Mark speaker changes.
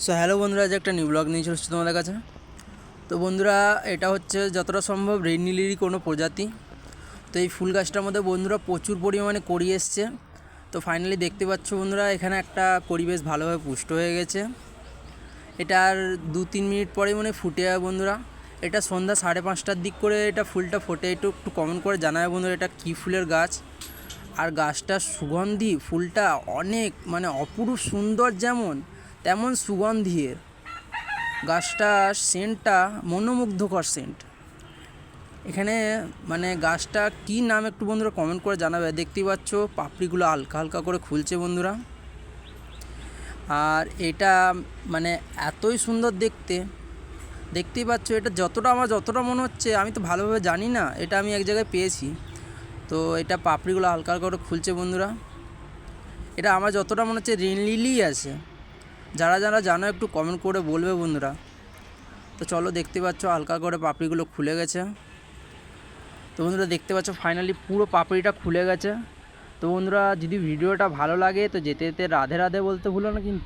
Speaker 1: So hello বন্ধুরা, আজ একটা নিউ ব্লগ নিয়ে চলে এসেছি তোমাদের কাছে। তো বন্ধুরা, এটা হচ্ছে যতটা সম্ভব রেড লিলিরই কোনো প্রজাতি। তো এই ফুল গাছটার মধ্যে বন্ধুরা প্রচুর পরিমাণে কড়ি এসছে। তো ফাইনালি দেখতে পাচ্ছ বন্ধুরা, এখানে একটা কড়ি বেশ ভালোভাবে পুষ্ট হয়ে গেছে। এটা আর 2-3 মিনিট পরেই ফুটে যাবে বন্ধুরা। এটা সন্ধ্যা 5:30টার দিক করে এটা ফুলটা ফোটে। একটু কমেন্ট করে জানাবে বন্ধুরা এটা কী ফুলের গাছ। আর গাছটার সুগন্ধি, ফুলটা অনেক অপরূপ সুন্দর, যেমন তেমন সুগন্ধি এর। গাছটার সেন্টটা মনোমুগ্ধকর সেন্ট। এখানে গাছটা কী নাম একটু বন্ধুরা কমেন্ট করে জানাবে। দেখতেই পাচ্ছ পাপড়িগুলো হালকা হালকা করে খুলছে বন্ধুরা। আর এটা এতই সুন্দর দেখতে, দেখতেই পাচ্ছ। এটা যতটা মনে হচ্ছে, আমি তো ভালোভাবে জানি না, এটা আমি এক জায়গায় পেয়েছি। তো এটা পাপড়িগুলো হালকা হালকা করে খুলছে বন্ধুরা। এটা আমার যতটা মনে হচ্ছে রেড লিলি আছে। যারা যারা জানো একটু কমেন্ট করে বলবে বন্ধুরা। তো চলো, দেখতে পাচ্ছ হালকা করে পাপড়িগুলো খুলে গেছে। তো বন্ধুরা দেখতে পাচ্ছ ফাইনালি পুরো পাপড়িটা খুলে গেছে। তো বন্ধুরা, যদি ভিডিওটা ভালো লাগে তো যেতে যেতে রাধে রাধে বলতে ভুলো না কিন্তু।